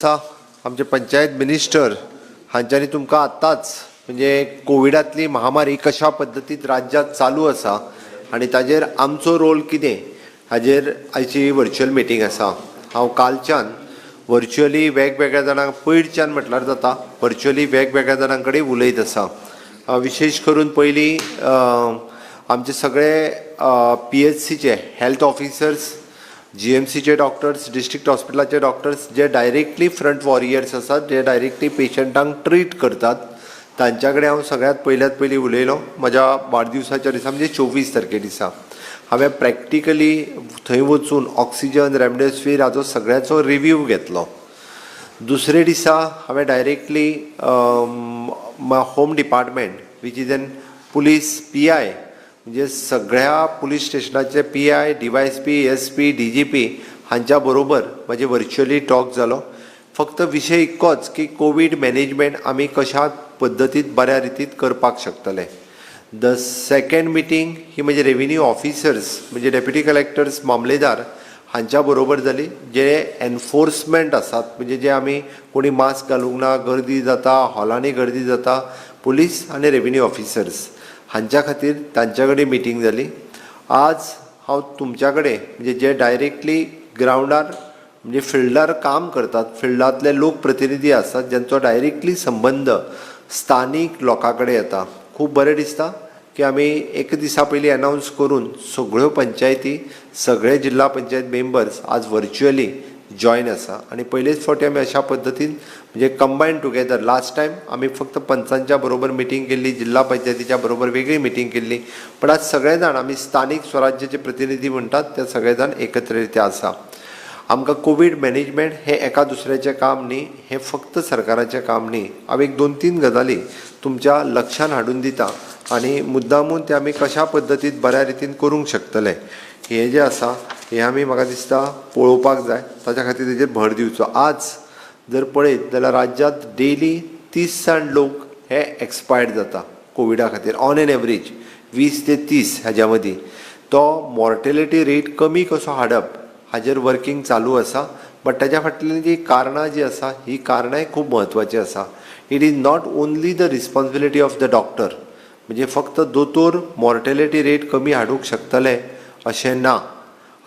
आमचे पंचायत मिनिस्टर हांच्यांनी तुमकां आतांच म्हणजे कोविडांतली महामारी कशा पद्दतीत राज्यात चालू आसा आनी ताजेर आमचो रोल कितें हाजेर आयची वर्च्युअल मिटींग आसा। हांव कालच्यान वर्च्युअली वेगवेगळ्या जाणांक पयरच्यान म्हटल्यार जाता वर्च्युअली वेगवेगळ्या जाणां कडेन उलयत आसा। विशेश करून पयलीं आमचे सगळे PHCचे हेल्थ ऑफिसर्स, GMCचे डॉक्टर्स, डिस्ट्रिक्ट हॉस्पिटलाचे डॉक्टर्स जे डायरेक्टली फ्रंट वॉरियर्स आसात, जे डायरेक्टली पेशंटांक ट्रीट करतात, तांच्या कडेन हांव सगळ्यात पयलीं उलयलो म्हज्या वाडदिवसाच्या दिसा म्हणजे 24 तारखे दिसा। हांवें प्रॅक्टिकली थंय वचून ऑक्सिजन, रेमडेसिवीर हाचो सगळ्याचो रिव्यू घेतलो। दुसरे दिसा हांवें directly home department which is an police PI म्हणजे सगळ्या police स्टेशनाचे PI, DYSP, SP, DGP हांच्या बरोबर म्हजे वर्च्युअली टॉक जालो। फक्त विशय इतकोच की कोविड मॅनेजमेंट आमी कशा पद्दतीत बऱ्या रितीत करपाक शकतले। द सेकंड मिटींग ही म्हणजे रेव्हेन्यू ऑफिसर्स म्हणजे डेप्युटी कलेक्टर्स, मामलेदार हांच्या बरोबर जाली, जे एनफोर्समेंट आसात म्हणजे जे आमी कोणी मास्क घालूंक ना, गर्दी जाता, हॉलांनी गर्दी जाता, पुलीस आनी रेव्हेन्यू ऑफिसर्स हांच्या खातीर तांच्या कडेन मिटींग जाली। आज हांव तुमच्या कडेन म्हणजे जे डायरेक्टली ग्रावंडार म्हणजे फिल्डार काम करतात, फिल्डांतले लोकप्रतिनिधी आसात, ज्यांचो डायरेक्टली संबंध स्थानीक लोकां कडेन येता। खूब बरें दिसता की आमी एक दिसा पयलीं अनावन्स करून सगळ्यो पंचायती, सगळे जिल्हा पंचायत मेंबर्स आज वर्च्युअली जॉयन आसा आनी पयलेच फावटी आमी अशा पद्दतीन म्हणजे कंबायन टुगेदर। लास्ट टायम आमी फक्त पंचांच्या बरोबर मिटींग केल्ली, जिल्हा पंचायतीच्या बरोबर वेगळी मिटींग केल्ली, पण आज सगळे जाण आमी स्थानीक स्वराज्याचे प्रतिनिधी म्हणटात ते सगळे जाण एकत्रित्या आसा। आमकां कोविड मॅनेजमेंट हे एका दुसऱ्याचें काम न्ही, हे फक्त सरकाराचें काम न्ही। हांव एक 2-3 गजाली तुमच्या लक्षान हाडून दिता आनी मुद्दामून ते आमी कशा पद्दतीत बऱ्या रितीन करूंक शकतले हे जे आसा हे आमी म्हाका दिसता पळोवपाक जाय, ताच्या खातीर तेजेर भर दिवचो। आज जर पळयत जाल्यार राज्यांत डेली 30 जाण लोक हे एक्सपायर्ड जाता कोविडा खातीर ऑन एन एवरेज 20 ते 30 हाज्या मदीं। तो मॉर्टेलिटी रेट कमी कसो हाडप हाजेर वर्किंग चालू आसा, बट ताच्या फाटल्यान जी कारणां जी आसा ही कारणांय खूब म्हत्वाची आसा। It is not only the responsibility of the doctor म्हणजे फक्त दोतोर मॉर्टेलिटी रेट कमी हाडूंक शकतले अशें ना।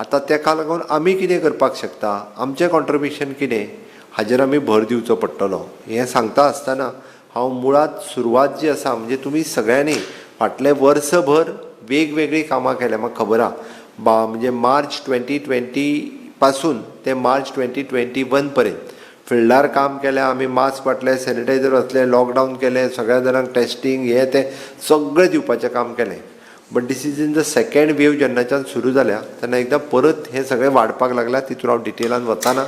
आतां तेका लागून आमी कितें करपाक शकता, आमचें कॉन्ट्रिब्युशन कितें हाजेर आमी भर दिवचो पडटलो। हें सांगता आसतना हांव मुळात सुरवात जी आसा म्हणजे तुमी सगळ्यांनी फाटलें वर्सभर वेगवेगळी कामां केल्या म्हाका खबर आहा। म्हणजे मार्च 2020 पासून ते मार्च 2021 पर्यंत फिल्डार काम केलें आमी, मास्क वाटले, सॅनिटायझर वाचले, लॉकडावन केलें, सगळ्या जाणांक टेस्टींग हे तें सगळें दिवपाचें काम केलें। But this is in the second wave जेन्नाच्यान सुरू जाल्या तेन्ना एकदां परत हें सगळें वाडपाक लागल्या, तितून हांव डिटेलान वचना।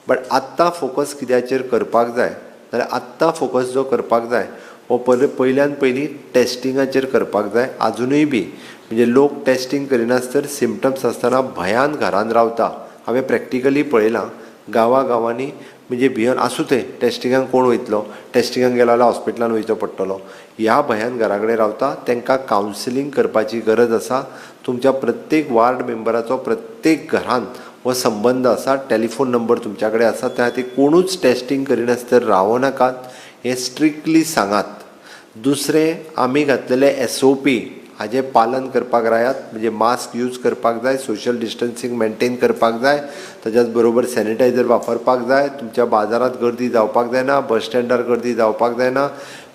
बट आत्तां फोकस कित्याचेर करपाक जाय जाल्यार आत्तां फोकस जो करपाक जाय हो पयल्यान पयलीं टेस्टिंगाचेर करपाक जाय। आजुनूय बी म्हणजे लोक टेस्टींग करिनासतना सिम्पटम्स आसतना भयान घरान रावता। हांवें प्रॅक्टिकली पळयलां गांवांनी म्हणजे भियन आसूं तें टेस्टिंगाक कोण वयतलो, टेस्टिंगाक गेलो जाल्यार हॉस्पिटलान वयचो पडटलो, ह्या भयान घरा कडेन रावता। तांकां कावन्सिलींग करपाची गरज आसा। तुमच्या प्रत्येक वार्ड मेंबराचो प्रत्येक घरान हो संबंध आसा, टेलिफोन नंबर तुमच्या कडेन आसा, त्या खातीर कोणूच टेस्टींग करिनासतना रावो नाकात हें स्ट्रिक्टली सांगात। दुसरें, आमी घातलेले SOP हाजें पालन करपाक रायात म्हणजे मास्क यूज करपाक जाय, सोशल डिस्टन्सींग मेंटेन करपाक जाय, ताच्याच बरोबर सॅनिटायझर वापरपाक जाय, तुमच्या बाजारात गर्दी जावपाक जायना, बस स्टँडार गर्दी जावपाक जायना,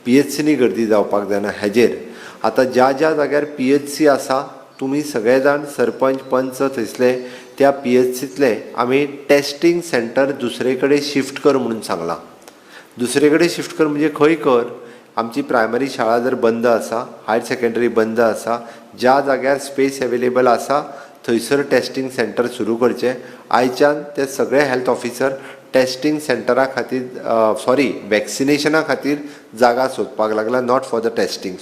PHCनी गर्दी जावपाक जायना। हेजेर आतां ज्या ज्या जाग्यार PHC आसा तुमी सगळे जाण सरपंच, पंच थंयसले त्या PHCतले आमी टेस्टींग सेंटर दुसरे कडेन शिफ्ट कर म्हणून सांगलां। दुसरे कडेन शिफ्ट कर म्हणजे खंय कर, आमची प्रायमरी शाळा जर बंद आसा, हायर सेकंडरी बंद आसा, ज्या जाग्यार स्पेस अवेलेबल आसा थंयसर टेस्टींग सेंटर सुरू करचे। आयच्यान ते सगळे हेल्थ ऑफिसर टेस्टींग सेंटरा खातीर वॅक्सिनेशना खातीर जागा सोदपाक लागला, नॉट फॉर द टेस्टींग,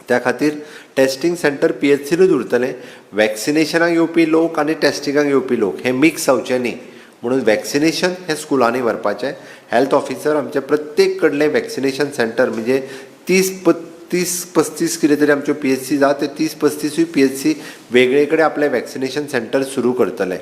त्या खातीर टेस्टींग सेंटर PHCनूच उरतलें। वॅक्सिनेशनाक येवपी लोक आनी टेस्टिंगाक येवपी लोक हे मिक्स जावचे न्ही म्हणून वॅक्सिनेशन हे स्कुलांनी व्हरपाचें। हेल्थ ऑफिसर आमचे प्रत्येक कडले वॅक्सिनेशन सेंटर म्हणजे 30-35 कितें तरी आमच्यो PHC जाता, ते 30-35 PHC वेगळे कडेन आपले वॅक्सिनेशन सेंटर सुरू करतले।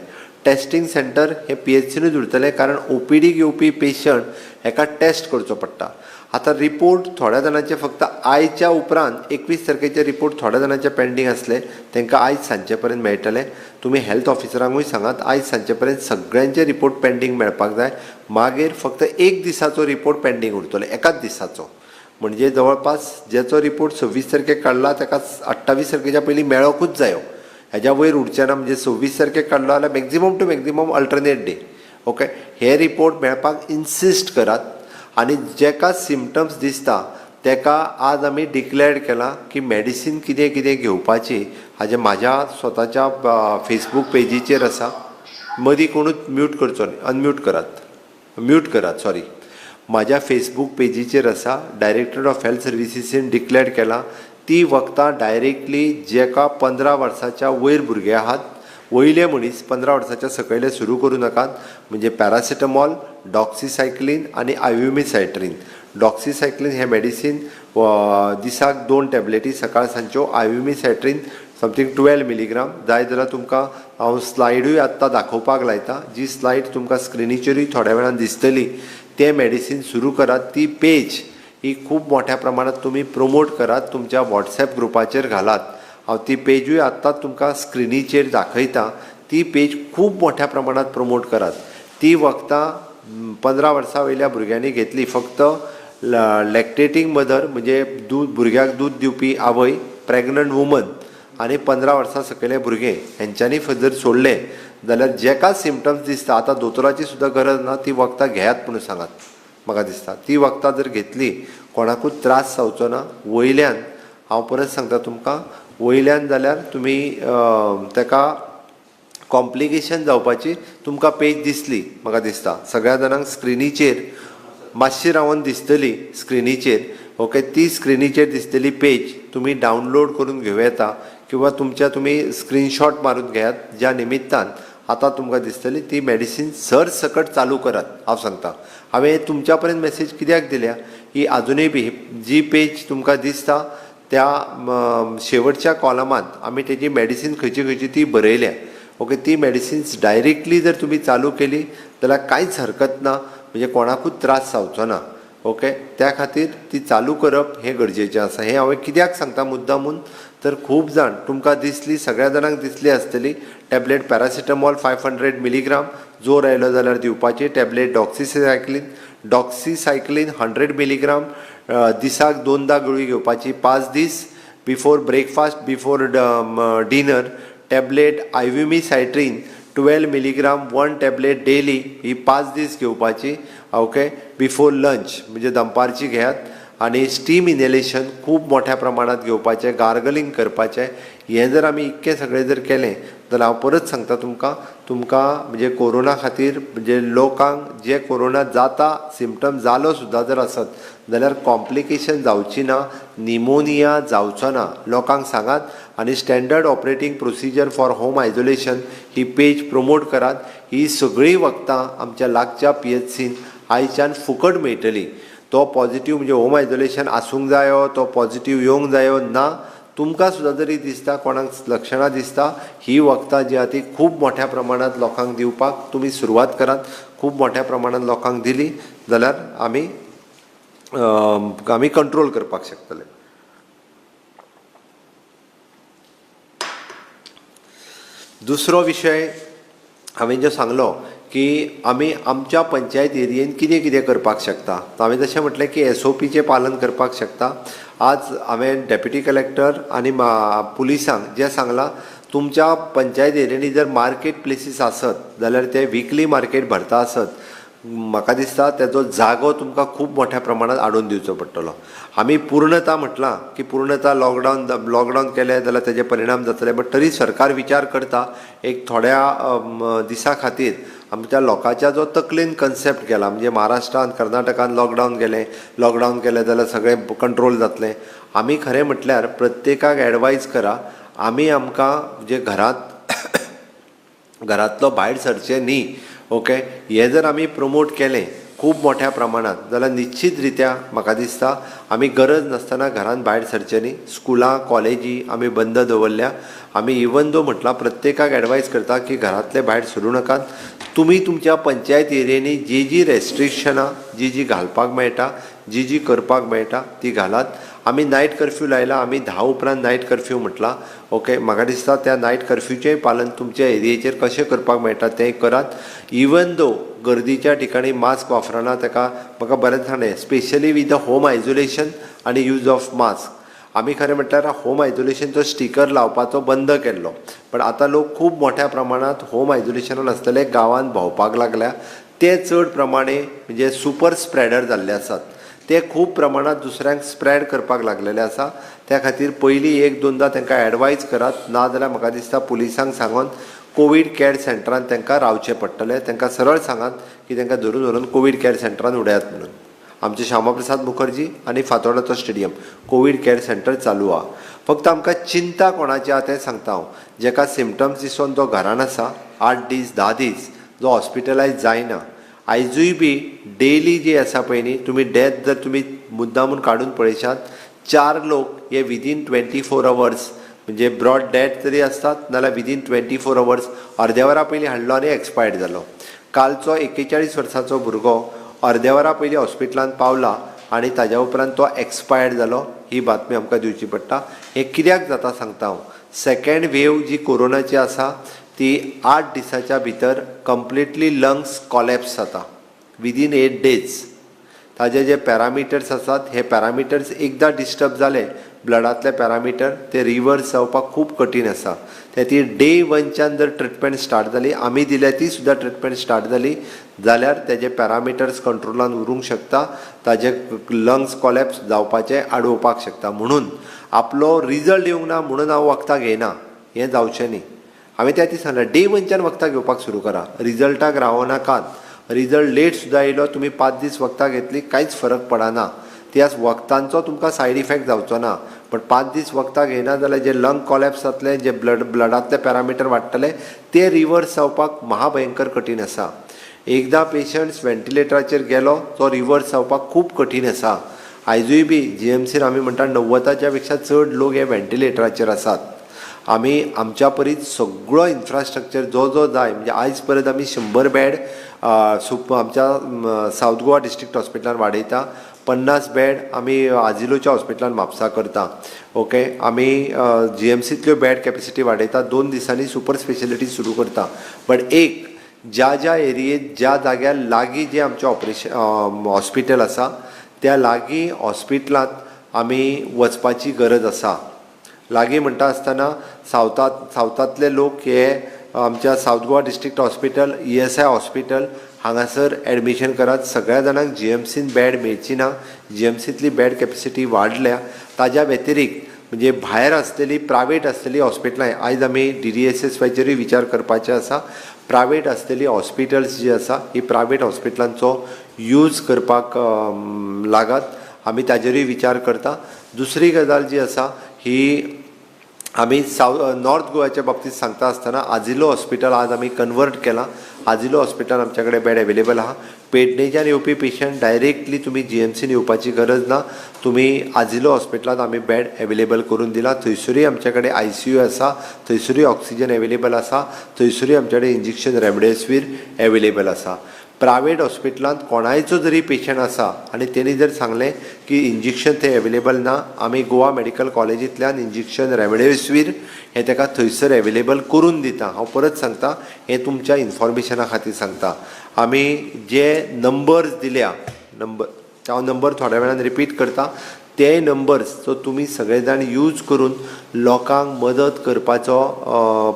टेस्टिंग सेंटर हे PHCनूच उरतले, कारण OPDक येवपी पेशंट हेका टेस्ट करचो पडटा. आता रिपोर्ट थोड्या जाणांचे फक्त आयच्या उपरांत 21 तारखेचे रिपोर्ट थोड्या जाणांचे पेंडींग असले, तांकां आयज सांजे पर्यंत मेळटले. तुमी हेल्थ ऑफिसरांकूय सांगात आयज सांजे पर्यंत सगळ्यांचे रिपोर्ट पेंडींग मेळपाक जाय. मागीर फक्त एक दिसाचो रिपोर्ट पेंडींग उरतलो, एकाच दिसाचो. म्हणजे जवळपास जेचो रिपोर्ट 26 तारखेक काडला ताका 28 तारखेच्या पयलीं मेळोकूच जायो. हेज्या वयर उरचे ना. म्हणजे 26 तारखेक काडलो जाल्यार maximum two maximum alternate day. Okay, हे रिपोर्ट मेळपाक इन्सिस्ट करात. आनी जेका सिमटम्स दिसता तेका आज आमी डिक्लेअर केला की मेडिसीन कितें कितें घेवपाची हाजे म्हाज्या स्वताच्या फेसबूक पेजीचेर आसा. मदीं कोणूच म्यूट करचो न्ही, अनम्यूट करात, म्यूट करात, सॉरी. म्हाज्या फेसबूक पेजीचेर आसा. डायरेक्टर ऑफ हेल्थ सर्विसीसीन डिक्लेअर केला ती वखदां डायरेक्टली जेका 15 वर्साच्या वयर भुरगे आहात, वयले मनीस 15 वर्साच्या सकयले सुरू करूं नाकात. म्हणजे पॅरासिटामॉल, डॉक्सिसायक्लीन आनी आयव्युमिसायट्रीन. डॉक्सिसायक्लीन हे मेडिसीन दिसाक 2 टॅबलेटी सकाळ सांजच्यो. आयव्युमिसायट्रीन समथींग 12 मिलीग्राम. जाय जाल्यार तुमकां हांव स्लायडूय आत्तां दाखोवपाक लायता, जी स्लायड तुमकां स्क्रिनीचेरूय थोड्या वेळान दिसतली. तें मेडिसीन सुरू करात. ती पेज ही खूब मोठ्या प्रमाणात तुमी प्रमोट करात, तुमच्या WhatsApp ग्रुपाचेर घालात. हांव ती पेजूय आत्तां तुमकां स्क्रिनीचेर दाखयता. ती पेज खूब मोठ्या प्रमाणात प्रमोट करात. ती वखदां 15 वर्सां वयल्या भुरग्यांनी घेतली. फक्त लॅक्टेटींग मदर म्हणजे भुरग्याक दूद दिवपी आवय, प्रेग्नंट वुमन आनी 15 वर्सां सकयले भुरगे हेंच्यांनी जर सोडले जाल्यार जेका सिमटम्स दिसता, आतां दोतोराची सुद्दां गरज ना, ती वखदां घेयात म्हणून सांगात. म्हाका दिसता ती वखदां जर घेतली कोणाकूच त्रास जावचो ना. वयल्यान हांव परत सांगता तुमकां, वयल्यान जाल्यार तुमी ताका कॉम्प्लिकेशन जावपाची तुमकां पेज दिसली म्हाका दिसता. सगळ्या जाणांक स्क्रिनीचेर मातशी रावन दिसतली स्क्रिनीचेर. ओके, ती स्क्रिनीचेर दिसतली पेज तुमी डावनलोड करून घेवं येता किंवा तुमच्या तुमी स्क्रीनशॉट मारून घेयात. ज्या निमित्तान आतां तुमकां दिसतली ती मेडिसीन सर सकट चालू करात. हांव सांगता, हांवें तुमच्या पर्यंत मेसेज कित्याक दिल्या, ही आजुनूय बी जी पेज तुमकां दिसता त्या शेवटच्या कॉलमांत आमी तेजी मेडिसीन खंयची खंयची ती बरयल्या. ओके, ती मेडिसिन्स डायरेक्टली जर तुमी चालू केली जाल्यार कांयच हरकत ना. म्हणजे कोणाकूच त्रास जावचो ना. ओके, त्या खातीर ती चालू करप हें गरजेचें आसा. हें हांवें कित्याक सांगता मुद्दामून, तर खूब जाण तुमकां दिसली, सगळ्या जाणांक दिसली आसतली टॅबलेट पॅरासिटामॉल 500 मिलीग्राम जोर आयलो जाल्यार दिवपाची. टॅबलेट डॉक्सिसायक्लीन 100 मिलीग्राम दिसाक 2दा गुळी घेवपाची 5 दीस. Before breakfast, before dinner. Tablet आयव्युमिसायट्रीन 12 मिलीग्राम 1 टॅबलेट डेली ही 5 दीस घेवपाची. ओके, बिफोर लंच म्हणजे दनपारची घेयात. आनी स्टीम इनहेलेशन खूब मोठ्या प्रमाणात घेवपाचें, गार्गलिंग करपाचें. हें जर आमी इतकें सगळें जर केलें जाल्यार हांव परत सांगता तुमकां म्हणजे कोरोना खातीर म्हणजे लोकांक जे कोरोना जाता, सिमटम जालो सुद्दां जर आसत जाल्यार कॉम्प्लिकेशन जावची ना, निमोनिया जावचो ना लोकांक सांगात. आनी standard operating procedure for home isolation he page promote करात. ही सगळीं वखदां आमच्या लागच्या PHCन आयच्यान फुकट मेळटली. तो पॉझिटिव्ह म्हणजे होम आयसोलेशन आसूंक जायो, तो पॉझिटिव्ह येवंक जायो ना. तुमकां सुद्दां जरी दिसता, कोणाक लक्षणां दिसता, ही वखदां जी आहा ती खूब मोठ्या प्रमाणांत लोकांक दिवपाक तुमी सुरवात करात. खूब मोठ्या प्रमाणांत लोकांक दिली जाल्यार आमी कंट्रोल करपाक शकतले. दुसरो विशय हांवें जो सांगलो की आमी आमच्या पंचायत एरियेन कितें कितें करपाक शकता. हांवें जशें म्हटलें की SOPचें पालन करपाक शकता. आज हांवें डेप्युटी कलेक्टर आनी पुलिसांक जें सांगलां, तुमच्या पंचायत एरियांनी जर मार्केट प्लेसीस आसत जाल्यार ते विकली मार्केट भरता आसत, म्हाका दिसता तेजो जागो तुमकां खूब मोठ्या प्रमाणांत हाडून दिवचो पडटलो. आमी पूर्णता म्हटलां की पूर्णता लॉकडावन केलें जाल्यार तेजे परिणाम जातले, बट तरी सरकार विचार करता एक थोड्या दिसां खातीर आमच्या लोकांच्या जो तकलेन कन्सेप्ट केला, म्हणजे महाराष्ट्रांत कर्नाटकांत लॉकडावन केलें जाल्यार सगळें कंट्रोल जातलें. आमी खरें म्हटल्यार प्रत्येकाक एडवायज करा, आमकां म्हणजे घरांतलो भायर सरचें न्ही. ओके, हें जर आमी प्रमोट केलें खूब मोठ्या प्रमाणात जाल्यार निश्चित रित्या म्हाका दिसता आमी गरज नासतना घरान भायर सरचे न्ही. स्कुलां कॉलेजी आमी बंद दवरल्या. आमी इवन दो म्हटलां प्रत्येकाक एडवायज करता की घरांतले भायर सरूं नाकात. तुमी तुमच्या पंचायत एरियेनी जी रेस्ट्रिक्शनां जी घालपाक मेळटा जी करपाक मेळटा ती घालात. आमी नायट कर्फ्यू लायला. आमी 10 उपरांत नायट कर्फ्यू म्हटलां. ओके, म्हाका दिसता त्या नायट कर्फ्यूचेंय पालन तुमच्या एरियेचेर कशें करपाक मेळटा तें करात. इवन दो गर्दीच्या ठिकाणी मास्क वापरना ताका म्हाका बरें दिसलें, specially with the home isolation आनी यूज ऑफ मास्क. आमी खरें म्हटल्यार होम आयसोलेशनचो स्टिकर लावपाचो बंद केल्लो, पण आतां लोक खूब मोठ्या प्रमाणांत होम आयसोलेशनान आसतले गांवांत भोंवपाक लागल्या. ते चड प्रमाणे म्हणजे सुपर स्प्रेडर जाल्ले आसात. ते खूब प्रमाणात दुसऱ्यांक स्प्रेड करपाक लागलेले आसा. त्या खातीर पयलीं 1-2दां तांकां एडवायज करात. नाजाल्यार म्हाका दिसता पुलिसांक सांगून कोवीड कॅर सेंटरांत तांकां रावचें पडटलें. तांकां सरळ सांगात की तांकां धरून व्हरून कोवीड कॅर सेंटरांत उडयात म्हणून. आमचे श्यामाप्रसाद मुखर्जी आनी फातोर्डाचो स्टेडियम कोवीड कॅर सेंटर चालू आहा. फक्त आमकां चिंता कोणाची आहा तें सांगता हांव. जेका सिम्पटम्स दिसोन जो घरान आसा 8 दीस 10 दीस जो हॉस्पिटलायज जायना, आयजूय बी डेली जी आसा पळय न्ही, तुमी डेथ जर तुमी मुद्दामून काडून पळयशात 4 लोक हे विदीन 24 आवर्स म्हणजे ब्रॉड डेथ तरी आसतात नाल्यार विदीन 24 आवर्स अर्द्या वरा पयलीं हाडलो आनी एक्सपायर्ड जालो. कालचो 41 वर्साचो भुरगो अर्द्या वरा पयलीं हॉस्पिटलांत पावला आनी ताज्या उपरांत तो एक्सपायर्ड जालो. ही बातमी आमकां दिवची पडटा. हें कित्याक जाता सांगता हांव. सेकेंड वेव जी कोरोनाची आसा ती 8 दिसाच्या भितर कंप्लिटली लंग्स कॉलेप्स जाता विदीन 8 डेज. ताजे जे पॅरामिटर्स आसात हे पॅरामिटर्स एकदां डिस्टर्ब जाले ब्लडांतले पॅरामिटर ते रिवर्स जावपाक खूब कठीण आसा. ते ती डे 1च्यान जर ट्रिटमेंट स्टार्ट जाली, आमी दिल्या ती सुद्दां ट्रिटमेंट स्टार्ट जाली जाल्यार तेजे पॅरामिटर्स कंट्रोलान उरूंक शकता. ताजे लंग्स कॉलेप्स जावपाचें आडोवपाक शकता. म्हणून आपलो रिजल्ट येवंक ना म्हणून हांव वखदां घेयना, हें जावचें न्ही. हांवें त्या ती सांगलें डे 1च्यान वखदां घेवपाक सुरू करा. रिजल्टाक रावनाकात. रिजल्ट लेट सुद्दां येयलो, तुमी 5 दीस वखदां घेतली कांयच फरक पडना. त्या वखदांचो तुमकां सायड इफेक्ट जावचो ना. पण 5 दीस वखदां घेयना जाल्यार जे लंग कॉलेप्स जातले, जे ब्लडांतले पॅरामिटर वाडटले ते रिवर्स जावपाक महाभयंकर कठीण आसा. एकदां पेशंट्स व्हेंटिलेटराचेर गेलो तो रिवर्स जावपाक खूब कठीण आसा. आयजूय बी GMCन आमी म्हणटा 90च्या पेक्षा चड लोक हे व्हेंटिलेटराचेर आसात. आमी आमच्या परीत सगळो इन्फ्रास्ट्रक्चर जो जो जाय म्हणजे आयज परत आमी 100 बेड आमच्या सावथ गोवा डिस्ट्रिक्ट हॉस्पिटलान वाडयता. 50 बेड आमी आजिलोच्या हॉस्पिटलान म्हापसा करता. ओके, आमी GMCंतल्यो बेड कॅपेसिटी वाडयता. 2 दिसांनी सुपर स्पेशलिटी सुरू करता. बट एक ज्या एरियेत ज्या जाग्यार लागीं जे आमचे हॉस्पिटल आसा त्या लागीं हॉस्पिटलांत आमी वचपाची गरज आसा. लागीं म्हणटा आसतना सावथांतले लोक हे आमच्या south Goa district hospital ESI hospital हांगासर एडमिशन करात. सगळ्या जाणांक GMCन बेड मेळची ना. GMCंतली बेड कॅपेसिटी वाडल्या. ताज्या व्यतिरिक्त म्हणजे भायर आसलेली प्रायवेट आसलेली हॉस्पिटलां आयज आमी DDSSYचेरूय विचार करपाचे आसा. प्रायवेट आसलेली हॉस्पिटल्स जी आसा ही प्रायवेट हॉस्पिटलांचो यूज करपाक लागात. आमी ताजेरूय विचार करता. दुसरी गजाल जी आसा ही आमी नॉर्थ गोव्याच्या बाबतींत सांगता आसतना आजिलो हॉस्पिटल आज आमी कन्वर्ट केलां. आजिलो हॉस्पिटल आमच्या कडेन बेड अवेलेबल आहा. पेडणेच्यान येवपी पेशंट डायरेक्टली तुमी GMCन येवपाची गरज ना. तुमी आजिलो हॉस्पिटलांत आमी बेड अवेलेबल करून दिला. थंयसरूय आमच्या कडेन ICU आसा. थंयसरूय ऑक्सिजन अवेलेबल आसा. थंयसरूय आमच्या कडेन इंजेक्शन रेमडेसिवीर अवेलेबल आसा. प्रायवेट हॉस्पिटलांत कोणायचो जरी पेशंट आसा आनी तेणी जर सांगलें की इंजेक्शन थंय अवेलेबल ना, आमी गोवा मेडिकल कॉलेजींतल्यान इंजेक्शन रेमडेसिवीर हें ताका थंयसर अवेलेबल करून दिता. हांव परत सांगता, हें तुमच्या इन्फॉर्मेशना खातीर सांगता. आमी जे नंबर्स दिल्या हांव नंबर थोड्या वेळान रिपीट करता. ते नंबर्स जो तुमी सगळे जाण यूज करून लोकांक मदत करपाचो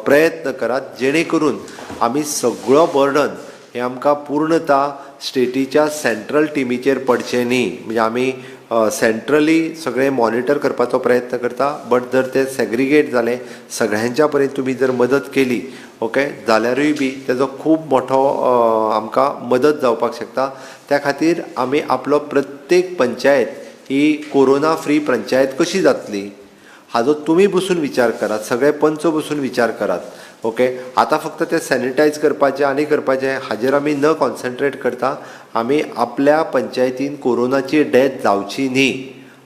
प्रयत्न करात, जेणे करून आमी सगळो बर्डन हे आमकां पूर्णता स्टेटीच्या सेंट्रल टिमीचेर पडचें न्ही. म्हणजे आमी सेंट्रली सगळें मॉनिटर करपाचो प्रयत्न करता. बट जर ते सेग्रिगेट जालें, सगळ्यांच्या पर्यंत तुमी जर मदत केली ओके जाल्यारूय बी तेजो खूब मोठो आमकां मदत जावपाक शकता. त्या खातीर आमी आपलो प्रत्येक पंचायत ही कोरोना फ्री पंचायत कशी जातली हाजो तुमी बसून विचार करात. सगळे पंच बसून विचार करात. ओके आता फक्त ते सॅनिटायज करपाचें आनी करपाचें हाजेर आमी न कॉन्सन्ट्रेट करता आमी आपल्या पंचायतीन कोरोनाची डेथ जावची न्ही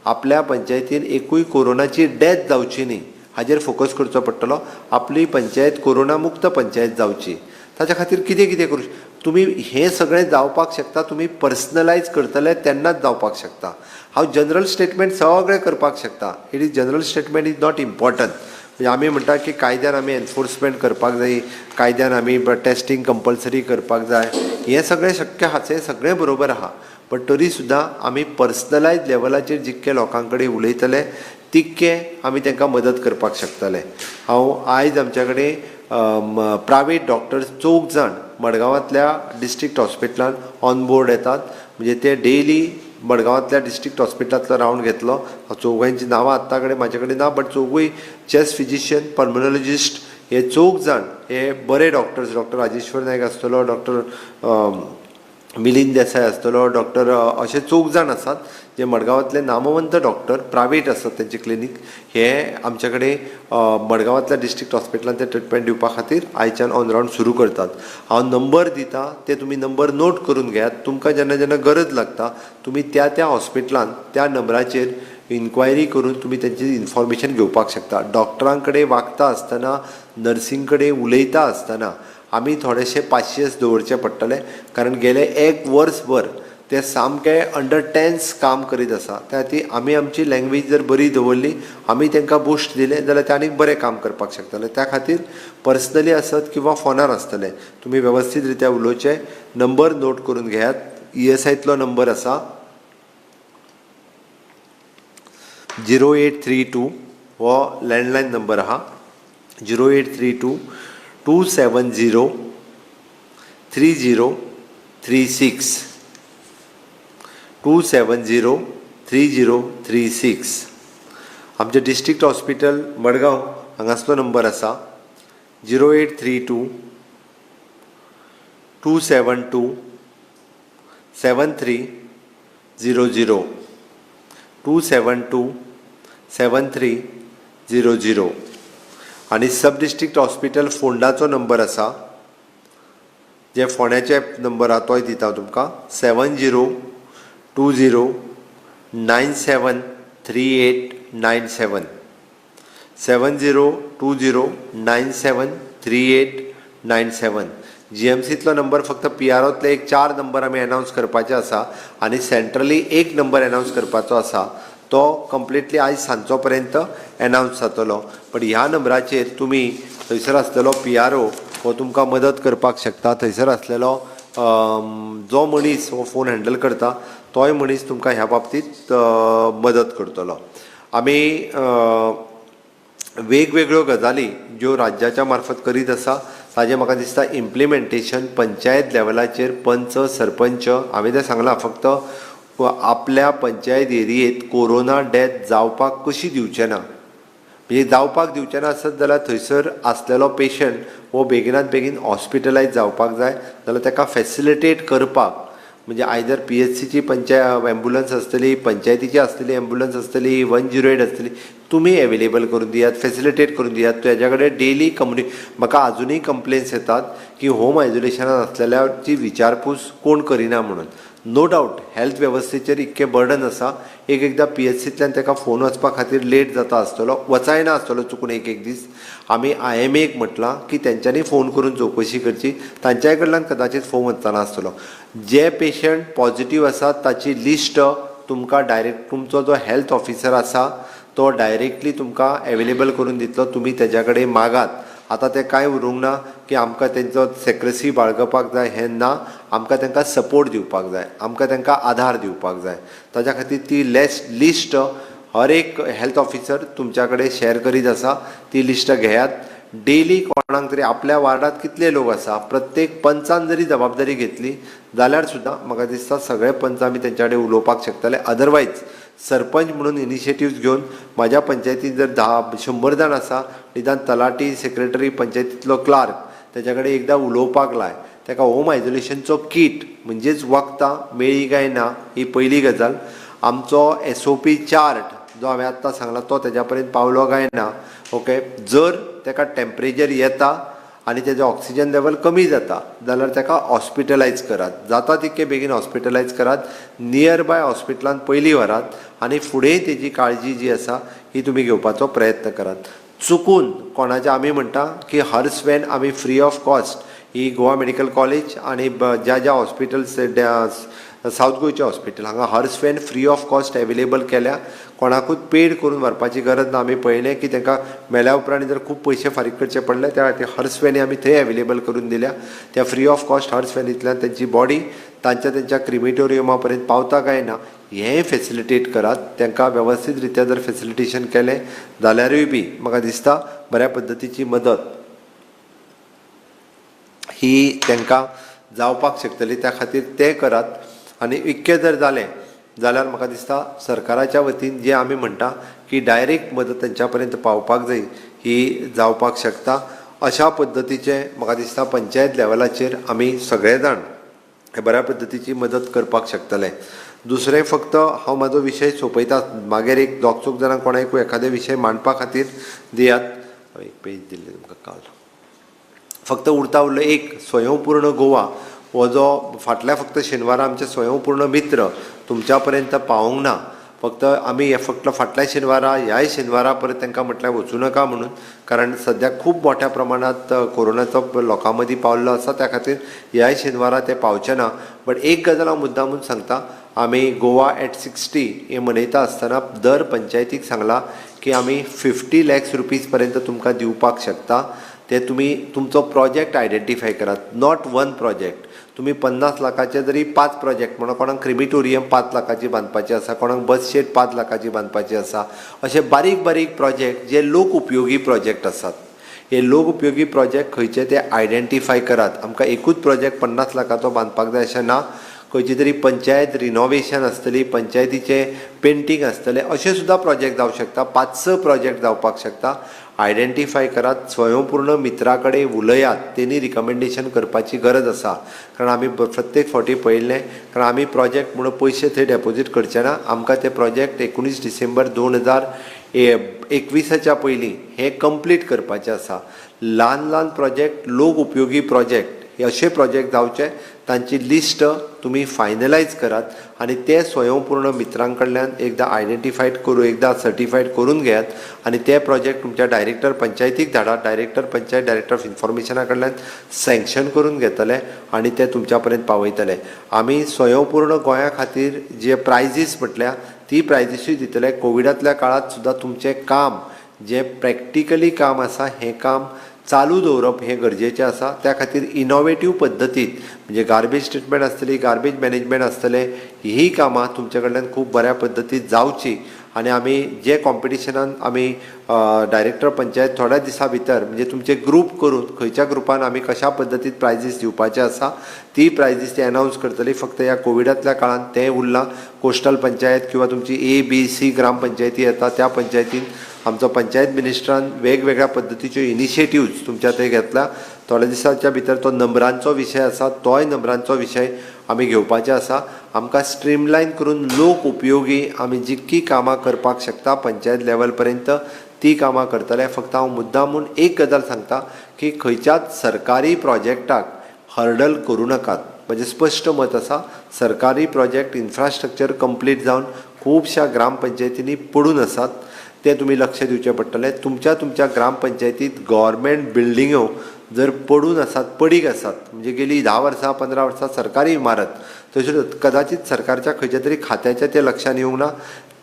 आपल्या पंचायतीन एकूय कोरोनाची डेथ जावची न्ही हाजेर फोकस करचो पडटलो आपली पंचायत कोरोना मुक्त पंचायत जावची ताच्या खातीर कितें कितें करूं तुमी हें सगळें जावपाक शकता तुमी पर्सनलायज करतले तेन्नाच जावपाक शकता हांव जनरल स्टेटमेंट सगळें करपाक शकता it is general statement is not important म्हणजे आमी म्हणटा की कायद्यान आमी एनफोर्समेंट करपाक जाय कायद्यान आमी टेस्टींग कंपल्सरी करपाक जाय हें सगळें शक्य आहा तें सगळें बरोबर आहा बट तरी सुद्दां आमी पर्सनलायज लेवलाचेर जितके लोकां कडेन उलयतले तितके आमी तांकां मदत करपाक शकतले हांव आयज आमच्या कडेन प्रायवेट डॉक्टर्स 4 जाण मडगांवांतल्या डिस्ट्रिक्ट हॉस्पिटलान ऑन बोर्ड येतात म्हणजे ते डेली मडगांवांतल्या डिस्ट्रिक्ट हॉस्पिटलांतलो रावंड घेतलो चौगांची नांवां आत्ता कडेन म्हाजे कडेन ना बट चौगूय चेस्ट फिजिशियन पल्मोनॉलॉजिस्ट हे 4 जाण हे बरे डॉक्टर्स डॉक्टर राजेश्वर नायक आसतलो डॉक्टर मिलिंद देसाय आसतलो डॉक्टर अशे 4 जाण आसात जे मडगांवांतले नामवंत डॉक्टर प्रायवेट आसात तेंचे क्लिनीक हे आमचे कडेन मडगांवांतल्या डिस्ट्रिक्ट हॉस्पिटलांत ते ट्रिटमेंट दिवपा खातीर आयच्यान ऑन रावंड सुरू करतात हांव नंबर दिता ते तुमी नंबर नोट करून घेयात तुमकां जेन्ना जेन्ना गरज लागता तुमी त्या त्या हॉस्पिटलांत त्या नंबराचेर इन्क्वायरी करून तुमी तेंची इन्फॉर्मेशन घेवपाक शकता डॉक्टरां कडेन वागता आसतना नर्सींग कडेन उलयता आसतना आमी थोडेशे पाशियस दवरचे पडटले कारण गेले 1 वर्सभर ते सामके अंडर टेन्स काम करीत आसा त्या खातीर आमी आमची लँग्वेज जर बरी दवरली आमी तांकां बुस्ट दिलें जाल्यार ते आनीक बरें काम करपाक शकतले त्या खातीर पर्सनली आसत किंवा फोनार आसतले तुमी वेवस्थीत रित्या उलोवचे नंबर नोट करून घेयात ESIतलो नंबर आसा 0832 हो लँडलायन नंबर आहा 0832 270 3036 270 3036 आमचे डिस्ट्रिक्ट हॉस्पिटल मडगांव हांगासलो नंबर आसा 0832 272 7300 272 7300 आनी सब डिस्ट्रिक्ट हॉस्पिटल फोंडाचो नंबर आसा जे फोंड्याचे नंबर आहा तोय दिता तुमकां 7020 973897 7020 973897 GMCतलो नंबर फक्त PROतले एक 4 नंबर आमी अनाउन्स करपाचे आसा आनी सेंट्रली एक नंबर अनाउन्स करपाचो आसा तो कंप्लिटली आयज सांजचो पर्यंत अनाउन्स जातलो पण ह्या नंबराचेर तुमी थंयसर आसलेलो PRO हो तुमकां मदत करपाक शकता थंयसर आसलेलो जो मनीस हो फोन हँडल करता तोय मनीस तुमकां ह्या बाबतींत मदत करतलो आमी वेगवेगळ्यो गजाली ज्यो राज्याच्या मार्फत करीत आसा ताजें म्हाका दिसता इम्प्लिमेंटेशन पंचायत लेवलाचेर पंच सरपंच हांवें तें सांगलां फक्त आपल्या पंचायत एरियेत कोरोना डेथ जावपाक कशी दिवचे ना म्हणजे जावपाक दिवचे ना आसत जाल्यार थंयसर आसलेलो पेशंट हो बेगिनात बेगीन हॉस्पिटलायज जावपाक जाय जाल्यार ताका फॅसिलिटेट करपाक म्हणजे आयदर PHCची एम्बुलन्स आसतली पंचायतीची आसतली एम्बुलन्स आसतली 108 आसतली तुमी अवेलेबल करून दियात फॅसिलिटेट करून दियात तेज्या कडेन डेली म्हाका अजुनूय कंप्लेन्स येतात की होम आयसोलेशनात आसलेल्याची विचारपूस कोण करिना म्हणून नो डावट हेल्थ वेवस्थेचेर इतकें बर्डन आसा एकदां PHCतल्यान ताका फोन वचपा खातीर लेट जाता आसतलो वचायना आसतलो चुकून एक दीस आमी IMAक म्हटलां की तेंच्यांनी फोन करून चवकशी करची तांच्याय कडल्यान कदाचित फोन वचना आसतलो जे पेशंट पॉझिटिव्ह आसात ताची लिस्ट तुमकां डायरेक्ट तुमचो जो हेल्थ ऑफिसर आसा तो डायरेक्टली तुमकां अवेलेबल करून दितलो तुमी तेज्या कडेन मागात आतां तें कांय उरूंक ना की आमकां तेंचो सेक्रेसी बाळगपाक जाय हें ना आमकां तांकां सपोर्ट दिवपाक जाय आमकां तांकां आधार दिवपाक जाय ताच्या खातीर ती लिस्ट हर एक हेल्थ ऑफिसर तुमच्या कडेन शेअर करीत आसा ती लिस्ट घेयात डेली कोणाक तरी आपल्या वार्डात कितले लोक आसा प्रत्येक पंचान जरी जबाबदारी घेतली जाल्यार सुद्दां म्हाका दिसता सगळे पंच आमी तेंच्या कडेन उलोवपाक शकतले अदरवायज सरपंच म्हणून इनिशिएटिव्स घेवन म्हाज्या पंचायतीन जर 100 जाण आसा निदान तलाटी सेक्रेटरी पंचायतीतलो क्लार्क तेच्या कडेन एकदां उलोवपाक लाय ताका होम आयसोलेशनचो किट म्हणजेच वखदां मेळ्ळी काय ना ही पयली गजाल आमचो SOP चार्ट जो हांवें आत्तां सांगला तो तेज्या पर्यंत पावलो काय ना ओके जर ताका टेम्परेचर येता आनी तेजो ऑक्सिजन लेवल कमी जाता जाल्यार ताका हॉस्पिटलायज करात जाता तितके बेगीन हॉस्पिटलायज करात नियर बाय हॉस्पिटलांत पयलीं व्हरात आनी फुडें तेजी काळजी जी आसा ही तुमी घेवपाचो प्रयत्न करात चुकून कोणाचे आमी म्हणटा की हर्स वॅन आमी फ्री ऑफ कॉस्ट ही गोवा मेडिकल कॉलेज आनी ज्या ज्या हॉस्पिटल्स सावथ गोंयचे हॉस्पिटल हांगा हर्स वॅन फ्री ऑफ कॉस्ट एवेलेबल केल्या कोणाकूच पेड करून व्हरपाची गरज ना आमी पळयलें की तांकां मेल्या उपरांत जर खूब पयशे फारीक करचे पडले त्या खातीर हर्स वॅनी आमी थंय एवेलेबल करून दिल्या त्या फ्री ऑफ कॉस्ट हर्स वॅनींतल्यान तेंची बॉडी त्यांच्या क्रिमेटोरियमा पर्यंत पावता काय ना हें फेसिलिटेट करात तांकां वेवस्थीत रित्या जर फेसिलिटेशन केलें जाल्यारूय बी म्हाका दिसता बऱ्या पद्दतीची मदत ही तांकां जावपाक शकतली त्या खातीर तें करात आनी इतकें जर जालें जाल्यार म्हाका दिसता सरकाराच्या वतीन जें आमी म्हणटा की डायरेक्ट मदत तेंच्या पर्यंत पावपाक जाय ही जावपाक शकता अशा पद्दतीचें म्हाका दिसता पंचायत लेवलाचेर आमी सगळे जाण हे बऱ्या पद्दतीची मदत करपाक शकतले दुसरें फक्त हांव म्हाजो विशय सोंपयता मागीर एक दोग चूक जाणांक कोणाकूय एखादे विशय मांडपा खातीर दियात एक पेज दिल्लें तुमकां काल फक्त उरलो एक स्वयंपूर्ण गोवा हो जो फाटल्या फक्त शेनवारा आमचे स्वयंपूर्ण मित्र तुमच्या पर्यंत पावूंक ना फक्त आमी हे फक्त फाटल्या शेनवारा ह्याय शेनवारा परत तांकां म्हटल्यार वचूं नाका म्हणून कारण सद्याक खूब मोठ्या प्रमाणांत कोरोनाचो लोकां मदीं पावल्लो आसा त्या खातीर ह्याय शेनवारा ते पावचे ना बट एक गजाल हांव मुद्दामून सांगता आमी गोवा एट 60 हें मनयता आसतना दर पंचायतीक सांगलां की आमी 50 lakhs रुपीज पर्यंत तुमकां दिवपाक शकता ते तुमी तुमचो प्रोजेक्ट आयडेंटिफाय करात नॉट वन प्रोजेक्ट तुम्ही 50 लाखाचे जरी 5 प्रोजेक्ट म्हणून कोणाक क्रिमिटोरियम 5 लाखाची बांदपाची आसा कोणाक बस शेड 5 लाखाची बांदपाची आसा अशे बारीक बारीक प्रोजेक्ट जे लोक उपयोगी प्रोजेक्ट आसात हे लोक उपयोगी प्रोजेक्ट खंयचे ते आयडेंटिफाय करात आमकां एकूच प्रोजेक्ट 50 लाखाचो बांदपाक जाय अशें ना खंयची तरी पंचायत रिनोवेशन आसतली पंचायतीचे पेंटींग आसतलें अशें सुद्दां प्रोजेक्ट जावं शकता 5-6 प्रोजेक्ट जावपाक शकता आयडेंटिफाय करात स्वयंपूर्ण मित्रा कडेन उलयात तेणी रिकमेंडेशन करपाची गरज आसा कारण आमी प्रत्येक फावटी पळयल्लें कारण आमी प्रोजेक्ट म्हणून पयशे थंय डेपोजीट करचे ना आमकां ते प्रोजेक्ट 19 डिसेंबर 2021च्या पयलीं हे कंप्लीट करपाचें आसा ल्हान ल्हान प्रोजेक्ट लोक उपयोगी प्रोजेक्ट हे अशे प्रोजेक्ट जावचे तांची लिस्ट तुमी फायनलायज करात आनी ते स्वयंपूर्ण मित्रां कडल्यान एकदां आयडेंटिफायड करून एकदां सर्टिफायड करून घेयात आनी ते प्रोजेक्ट तुमच्या डायरेक्टर पंचायतीक धाडात डायरेक्टर पंचायत डायरेक्टर ऑफ इन्फॉर्मेशना कडल्यान सँक्शन करून घेतले आनी ते तुमच्या पर्यंत पावयतले आमी स्वयंपूर्ण गोंया खातीर जे प्रायजीस म्हटल्या ती प्रायजीसूय दितले कोविडांतल्या काळांत सुद्दां तुमचें काम जे प्रॅक्टिकली काम आसा हें काम चालू दवरप हें गरजेचें आसा त्या खातीर इनोवेटीव पद्दतीत म्हणजे गार्बेज ट्रिटमेंट आसतली गार्बेज मॅनेजमेंट आसतलें ही कामां तुमचे कडल्यान खूब बऱ्या पद्दतीन जावची आनी आमी जे कॉम्पिटिशनान आमी डायरेक्टर पंचायत थोड्या दिसा भितर म्हणजे तुमचे ग्रूप करून खंयच्या ग्रुपान आमी कशा पद्दतीन प्रायजीस दिवपाचे आसा ती प्रायजीस ते अनावन्स करतली फक्त ह्या कोविडांतल्या काळान तें उरलां कोस्टल पंचायत किंवा तुमची A-B-C ग्रामपंचायती येता त्या पंचायतीन आमचो पंचायत मिनिस्टरान वेगवेगळ्या पद्दतीच्यो इनिशिएटिव्ज तुमच्या थंय घेतल्या थोड्या दिसांच्या भितर तो नंबरांचो विशय आसा तोय नंबरांचो विशय आमी घेवपाचे आसा आमकां स्ट्रीमलायन करून लोक उपयोगी आमी जितकी कामां करपाक शकता पंचायत लेवल पर्यंत ती कामां करतले फक्त हांव मुद्दामून एक गजाल सांगता की खंयच्याच सरकारी प्रोजेक्टाक हर्डल करूं नाकात म्हणजे स्पश्ट मत आसा सरकारी प्रोजेक्ट इन्फ्रास्ट्रक्चर कंप्लीट जावन खुबश्या ग्रामपंचायतींनी पडून आसात ते तुमी लक्ष दिवचें पडटलें तुमच्या ग्रामपंचायतींत गव्हर्मेंट बिल्डिंगो जर पडून आसात पडीक आसात म्हणजे गेली 10 वर्सां 15 वर्सां सरकारी इमारत थंयसर कदाचित सरकारच्या खंयच्या तरी खात्याच्या ते लक्षान येवंक ना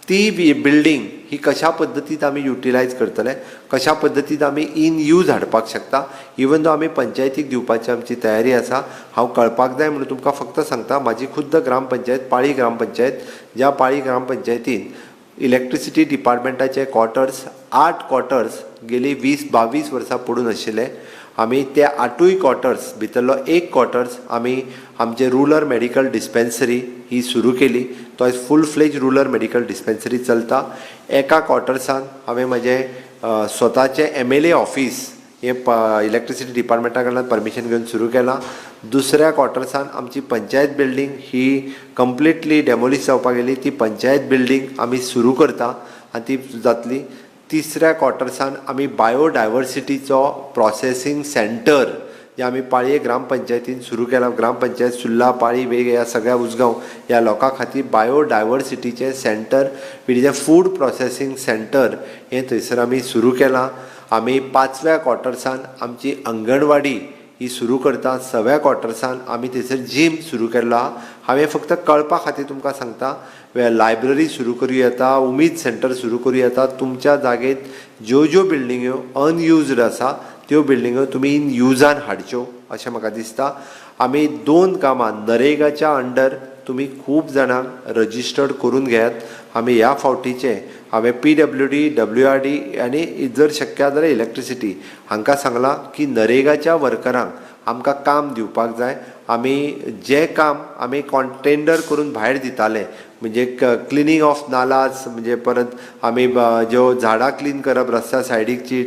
ती बिल्डींग ही कशा पद्दतीन आमी युटिलायज करतले कशा पद्दतीन आमी इन यूज हाडपाक शकता इवन दो आमी पंचायतीक दिवपाची आमची तयारी आसा हांव कळपाक जाय म्हणून तुमकां फक्त सांगता म्हाजी खुद्द ग्रामपंचायत पाळी ग्रामपंचायत ज्या पाळी ग्रामपंचायतीन इलेक्ट्रिसिटी डिपार्टमेंटाचे क्वॉर्टर्स 8 क्वॉर्टर्स गेली 20-22 वर्सां पडून आशिल्ले आमी त्या 8 क्वॉर्टर्स भितरलो एक क्वॉर्टर्स आमी आमचे रुरल मेडिकल डिस्पेन्सरी ही सुरू केली तो फूल फ्लेज रुरल मेडिकल डिस्पेन्सरी चलता एका क्वॉर्टर्सान हांवें म्हाजें स्वताचें MLA ऑफिस हे इलेक्ट्रिसिटी डिपार्टमेंटा कडल्यान परमिशन घेवन सुरू केलां दुसऱ्या क्वॉर्टर्सान आमची पंचायत बिल्डींग ही कंप्लिटली डेमोलिश जावपाक गेली ती पंचायत बिल्डींग आमी सुरू करता आनी ती जातली तिसऱ्या क्वॉर्टर्सान आमी बायोडायवर्सिटीचो प्रोसेसिंग सेंटर जे आमी पाळये ग्रामपंचायतीन सुरू केला. ग्रामपंचायत सुर्ला, पाळी, वेग ह्या सगळ्या उसगांव ह्या लोकां खातीर बायोडायवर्सिटीचे centre which is a food processing centre हें थंयसर आमी सुरू केलां. आमी 5व्या क्वॉर्टर्सान आमची अंगणवाडी ही सुरू करता. 6व्या क्वॉर्टर्सान आमी थंयसर जीम सुरू केल्लो आहा. हांवें फक्त कळपा खातीर तुमकां सांगता, लायब्ररी सुरू करूं येता, उमेद सेंटर सुरू करूं येता. तुमच्या जागेत ज्यो बिल्डिंग्यो अनयुज्ड आसा त्यो बिल्डिंग्यो तुमी इन युजान हाडच्यो अशें म्हाका दिसता. आमी 2 कामां नरेगाच्या अंडर तुमी खूब जाणांक रजिस्टर्ड करून घेयात. आमी ह्या फावटीचे हांवें PWD, WRD आनी जर शक्य जाल्यार इलेक्ट्रिसिटी हांकां सांगलां की नरेगाच्या वर्करांक आमकां काम दिवपाक जाय. आमी जें काम आमी टेंडर करून भायर दिताले म्हणजे क्लिनींग ऑफ नालाज, म्हणजे परत आमी ज्यो झाडां क्लीन करप रस्त्या सायडीकची,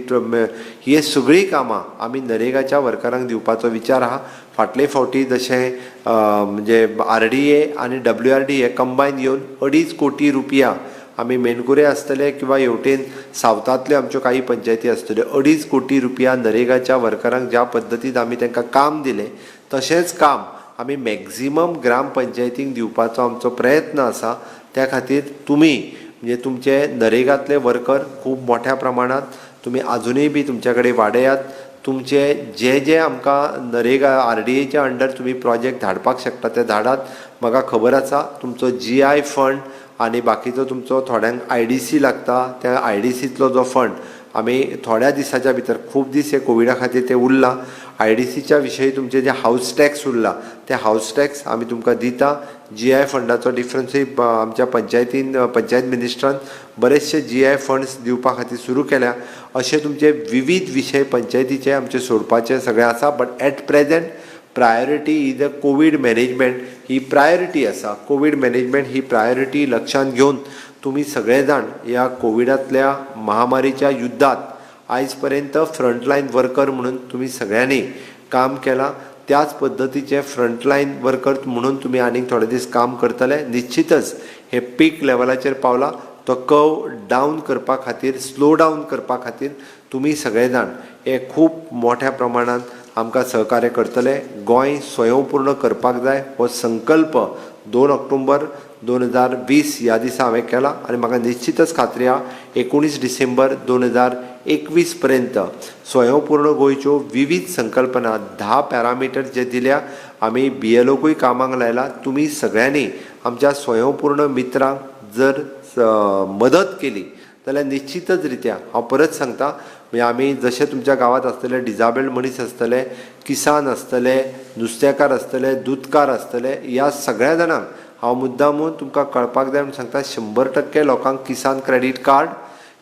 ही सगळीं कामां आमी नरेगाच्या वर्करांक दिवपाचो विचार आहा. फाटले फावटी जशें म्हणजे RDA आनी WRD हे कंबायन येवन 2.5 कोटी रुपया आमी मेणकुरे आसतले किंवा हेवटेन सावथांतल्यो आमच्यो काही पंचायती आसतल्यो 2.5 कोटी रुपया नरेगाच्या वर्करांक ज्या पद्दतीन आमी तांकां काम दिलें तशेंच काम आमी मॅक्झिमम ग्रामपंचायतींक दिवपाचो आमचो प्रयत्न आसा. त्या खातीर तुमी म्हणजे तुमचे नरेगांतले वर्कर खूब मोठ्या प्रमाणांत तुमी आजुनूय बी तुमच्या कडेन वाडयात. तुमचे जे आमकां नरेगा RDAच्या अंडर तुमी प्रोजेक्ट धाडपाक शकता ते धाडात. म्हाका खबर आसा तुमचो GI फंड आनी बाकीचो तुमचो थोड्यांक IDC लागता, त्या IDCतलो जो फंड आमी थोड्या दिसाच्या भितर, खूब दीस हे कोविडा खातीर ते उरलां, IDCच्या विशयी तुमचे जे हावस टॅक्स उरला ते हावस टॅक्स आमी तुमकां दिता. GI फंडाचो डिफरन्सूय आमच्या पंचायत मिनिस्ट्रान बरेचशे GI फंड्स दिवपा खातीर सुरू केल्या. अशे तुमचे विविध विशय पंचायतीचे आमचे सोडपाचे सगळें आसा. But at present priority is the Covid management he priority आसा. कोवीड मॅनेजमेंट ही प्रायोरिटी लक्षांत घेवन तुमी सगळे जाण ह्या कोविडांतल्या महामारीच्या युद्धात आयज पर्यंत फ्रंटलायन वर्कर म्हणून तुमी सगळ्यांनी काम केलां. त्याच पद्दतीचे फ्रंटलायन वर्कर म्हणून तुमी आनीक थोडे दीस काम करतले. निश्चितच हे पीक लेवलाचेर पावला. तो कर्व डावन करपा खातीर, स्लो डावन करपा खातीर तुमी सगळे जाण हे खूब मोठ्या प्रमाणांत आमकां सहकार्य करतले. गोंय स्वयंपूर्ण करपाक जाय हो संकल्प 2 ऑक्टोबर 2020 ह्या दिसा हांवें केला आनी म्हाका निश्चितच खात्री आहा 19 डिसेंबर 2021 पर्यंत स्वयंपूर्ण गोंयच्यो विविध संकल्पना 10 पॅरामिटर जे दिल्या आमी BLOकूय कामाक लायला. तुमी सगळ्यांनी आमच्या स्वयंपूर्ण मित्रांक जर मदत केली जाल्यार निश्चितच रित्या हांव परत सांगता, म्हणजे आमी जशे तुमच्या गांवांत आसतले डिजाबल्ड मनीस आसतले, किसान आसतले, नुस्तेकार आसतले, दूदकार आसतले, ह्या सगळ्या जाणांक हांव मुद्दामून तुमकां कळपाक जाय म्हणून सांगता 100% लोकांक किसान क्रेडीट कार्ड,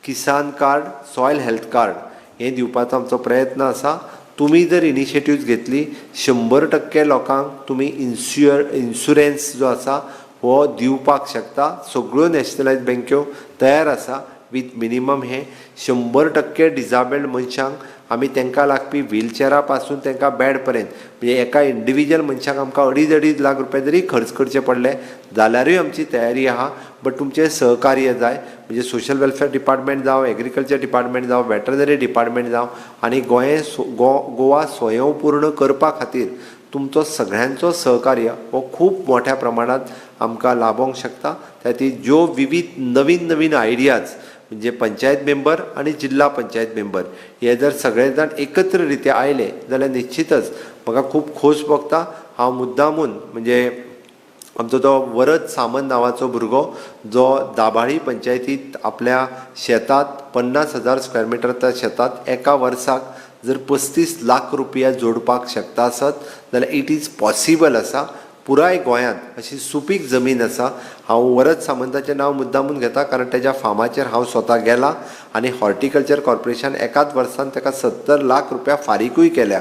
किसान कार्ड, सॉयल हेल्थ कार्ड हें दिवपाचो आमचो प्रयत्न आसा. तुमी जर इनिशिएटिव्ज घेतली 100% लोकांक तुमी इन्शुरन्स जो आसा हो दिवपाक शकता. सगळ्यो नॅशनलायज बँक्यो तयार आसा विथ मिनिमम हे 100% डिजाबल्ड मनशांक आमी तांकां लागपी व्हीलचॅरा पासून तांकां बॅड पर्यंत, म्हणजे एका इंडिविज्युअल मनशाक आमकां 2.5 लाख रुपया जरी खर्च करचे पडले जाल्यारूय आमची तयारी आहा. बट तुमचें सहकार्य जाय, म्हणजे सोशल वेलफेअर डिपार्टमेंट जावं, एग्रीकल्चर डिपार्टमेंट जावं, वेटरनरी डिपार्टमेंट जावं आनी गोवा स्वयंपूर्ण करपा खातीर तुमचो सगळ्यांचो सहकार्य हो खूब मोठ्या प्रमाणात आमकां लाभोंक शकता. त्याती ज्यो विविध नवीन आयडियाज म्हणजे पंचायत मेंबर आणि जिल्हा पंचायत मेंबर हे जर सगळे जाण एकत्र रित्या आयले जाल्यार निश्चितच म्हाका खूब खोस भोगता. हांव मुद्दामून म्हणजे आमचो तो वरद सामंत नांवाचो भुरगो जो दाबाळी पंचायतींत आपल्या शेतात 50,000 स्क्वेअर मिटरच्या शेतात एका वर्साक जर 35 लाख रुपया जोडपाक शकता आसत जाल्यार इट इज पॉसिबल आसा. पुराय गोंयांत अशी सुपीक जमीन आसा. हांव वरद सामंताचें नांव मुद्दामून घेता कारण तेज्या फार्माचेर हांव स्वता गेलां आनी हॉर्टिकल्चर कॉर्पोरेशन एकाच वर्सान ताका 70 लाख रुपया फारीकूय केल्या.